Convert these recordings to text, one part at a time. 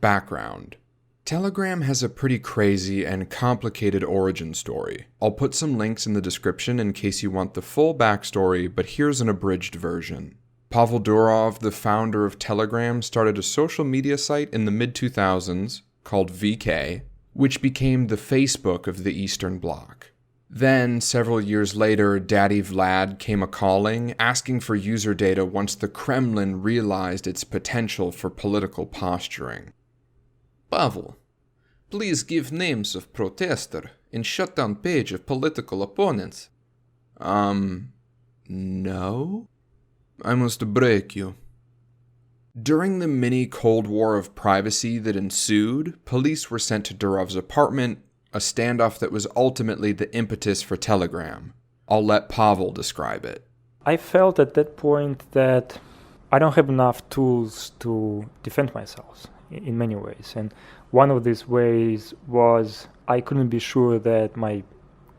Background. Telegram has a pretty crazy and complicated origin story. I'll put some links in the description in case you want the full backstory, but here's an abridged version. Pavel Durov, the founder of Telegram, started a social media site in the mid-2000s called VK, which became the Facebook of the Eastern Bloc. Then, several years later, Daddy Vlad came a-calling, asking for user data once the Kremlin realized its potential for political posturing. Pavel, please give names of protester and shut down page of political opponents. No? I must break you. During the mini Cold War of privacy that ensued, police were sent to Durov's apartment, a standoff that was ultimately the impetus for Telegram. I'll let Pavel describe it. I felt at that point that I don't have enough tools to defend myself in many ways. And one of these ways was I couldn't be sure that my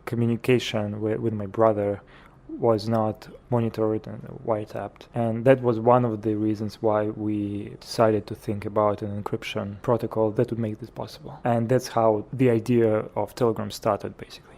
communication with my brother was not monitored and wiretapped. And that was one of the reasons why we decided to think about an encryption protocol that would make this possible. And that's how the idea of Telegram started, basically.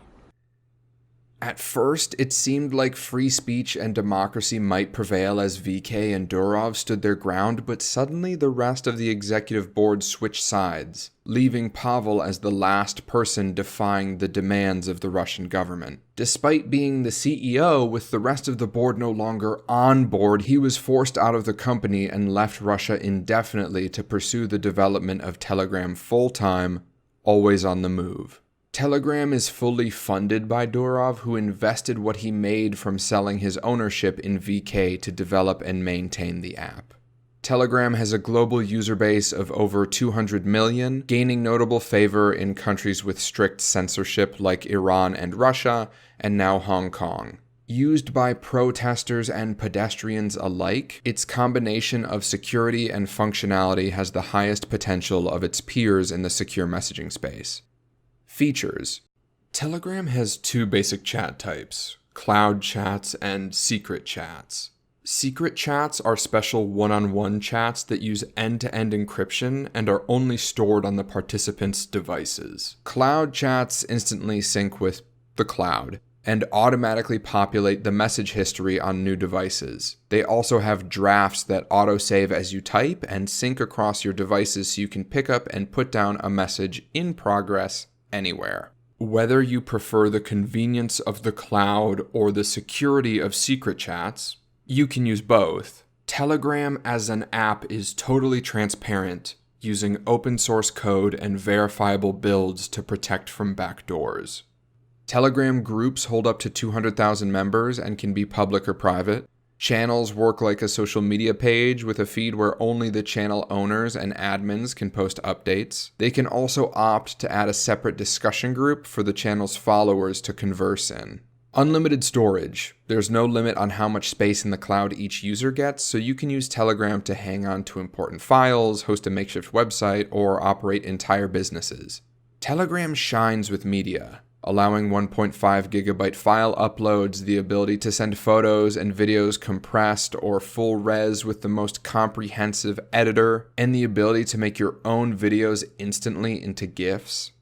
At first, it seemed like free speech and democracy might prevail as VK and Durov stood their ground, but suddenly the rest of the executive board switched sides, leaving Pavel as the last person defying the demands of the Russian government. Despite being the CEO, with the rest of the board no longer on board, he was forced out of the company and left Russia indefinitely to pursue the development of Telegram full-time, always on the move. Telegram is fully funded by Durov, who invested what he made from selling his ownership in VK to develop and maintain the app. Telegram has a global user base of over 200 million, gaining notable favor in countries with strict censorship like Iran and Russia, and now Hong Kong. Used by protesters and pedestrians alike, its combination of security and functionality has the highest potential of its peers in the secure messaging space. Features. Telegram has two basic chat types, cloud chats and secret chats. Secret chats are special one-on-one chats that use end-to-end encryption and are only stored on the participants' devices. Cloud chats instantly sync with the cloud and automatically populate the message history on new devices. They also have drafts that autosave as you type and sync across your devices so you can pick up and put down a message in progress anywhere. Whether you prefer the convenience of the cloud or the security of secret chats, you can use both. Telegram as an app is totally transparent, using open source code and verifiable builds to protect from backdoors. Telegram groups hold up to 200,000 members and can be public or private. Channels work like a social media page with a feed where only the channel owners and admins can post updates. They can also opt to add a separate discussion group for the channel's followers to converse in. Unlimited storage. There's no limit on how much space in the cloud each user gets, so you can use Telegram to hang on to important files, host a makeshift website, or operate entire businesses. Telegram shines with media, allowing 1.5 gigabyte file uploads, the ability to send photos and videos compressed or full res with the most comprehensive editor, and the ability to make your own videos instantly into GIFs.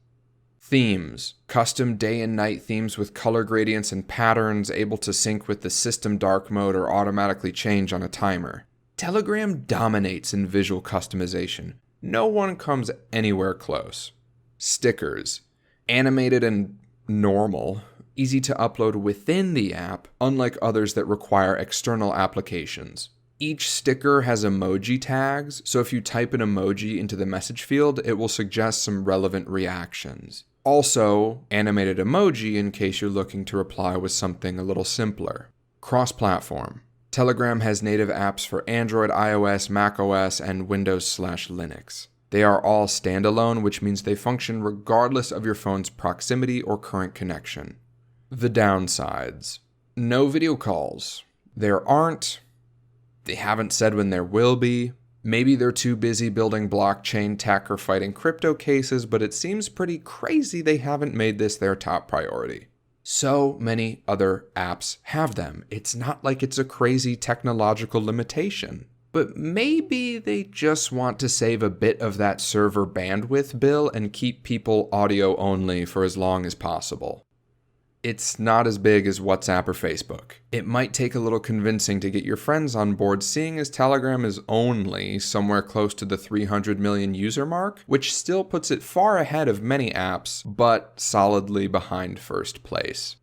Themes. Custom day and night themes with color gradients and patterns able to sync with the system dark mode or automatically change on a timer. Telegram dominates in visual customization. No one comes anywhere close. Stickers. Animated and normal, easy to upload within the app, unlike others that require external applications. Each sticker has emoji tags, so if you type an emoji into the message field, it will suggest some relevant reactions. Also, animated emoji in case you're looking to reply with something a little simpler. Cross-platform. Telegram has native apps for Android, iOS, macOS, and Windows/Linux. They are all standalone, which means they function regardless of your phone's proximity or current connection. The downsides. No video calls. There aren't. They haven't said when there will be. Maybe they're too busy building blockchain tech or fighting crypto cases, but it seems pretty crazy they haven't made this their top priority. So many other apps have them. It's not like it's a crazy technological limitation. but maybe they just want to save a bit of that server bandwidth bill and keep people audio only for as long as possible. It's not as big as WhatsApp or Facebook. It might take a little convincing to get your friends on board, seeing as Telegram is only somewhere close to the 300 million user mark, which still puts it far ahead of many apps, but solidly behind first place.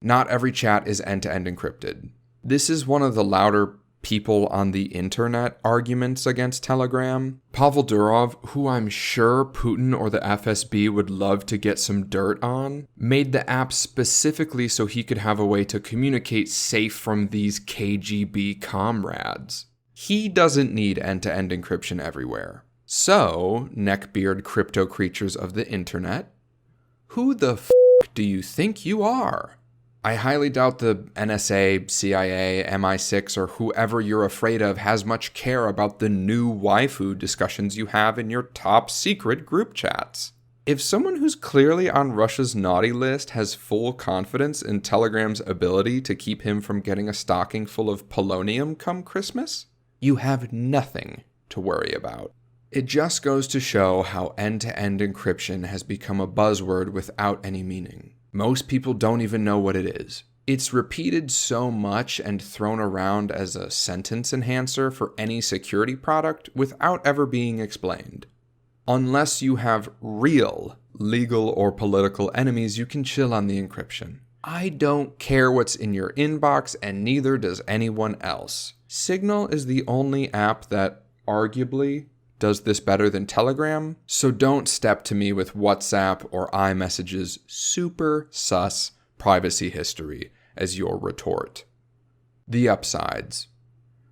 Not every chat is end-to-end encrypted. This is one of the louder people on the internet arguments against Telegram. Pavel Durov, who I'm sure Putin or the FSB would love to get some dirt on, made the app specifically so he could have a way to communicate safe from these KGB comrades. He doesn't need end-to-end encryption everywhere. So, neckbeard crypto creatures of the internet, who the f*** do you think you are? I highly doubt the NSA, CIA, MI6, or whoever you're afraid of has much care about the new waifu discussions you have in your top secret group chats. If someone who's clearly on Russia's naughty list has full confidence in Telegram's ability to keep him from getting a stocking full of polonium come Christmas, you have nothing to worry about. It just goes to show how end-to-end encryption has become a buzzword without any meaning. Most people don't even know what it is. It's repeated so much and thrown around as a sentence enhancer for any security product without ever being explained. Unless you have real legal or political enemies, you can chill on the encryption. I don't care what's in your inbox, and neither does anyone else. Signal is the only app that, arguably, does this better than Telegram, so don't step to me with WhatsApp or iMessage's super sus privacy history as your retort. The upsides.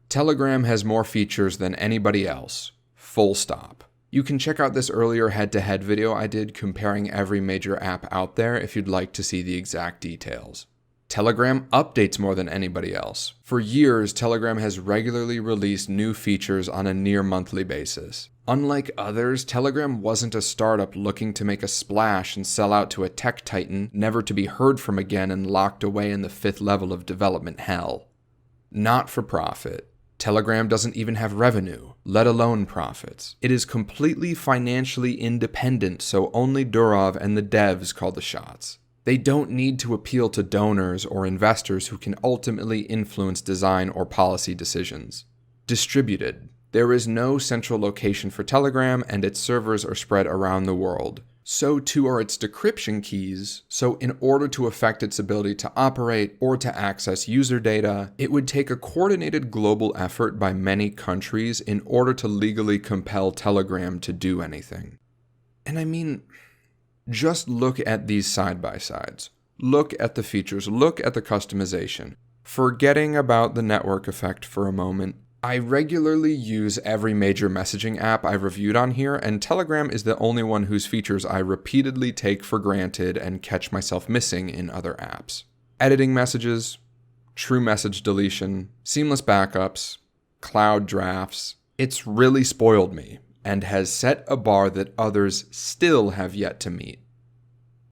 Telegram has more features than anybody else. Full stop. You can check out this earlier head-to-head video I did comparing every major app out there if you'd like to see the exact details. Telegram updates more than anybody else. For years, Telegram has regularly released new features on a near monthly basis. Unlike others, Telegram wasn't a startup looking to make a splash and sell out to a tech titan, never to be heard from again and locked away in the 5th level of development hell. Not for profit. Telegram doesn't even have revenue, let alone profits. It is completely financially independent, so only Durov and the devs call the shots. They don't need to appeal to donors or investors who can ultimately influence design or policy decisions. Distributed. There is no central location for Telegram, and its servers are spread around the world. So too are its decryption keys, so in order to affect its ability to operate or to access user data, it would take a coordinated global effort by many countries in order to legally compel Telegram to do anything. And I mean, just look at these side-by-sides. Look at the features. Look at the customization. Forgetting about the network effect for a moment, I regularly use every major messaging app I've reviewed on here, and Telegram is the only one whose features I repeatedly take for granted and catch myself missing in other apps. Editing messages, true message deletion, seamless backups, cloud drafts. It's really spoiled me and has set a bar that others still have yet to meet.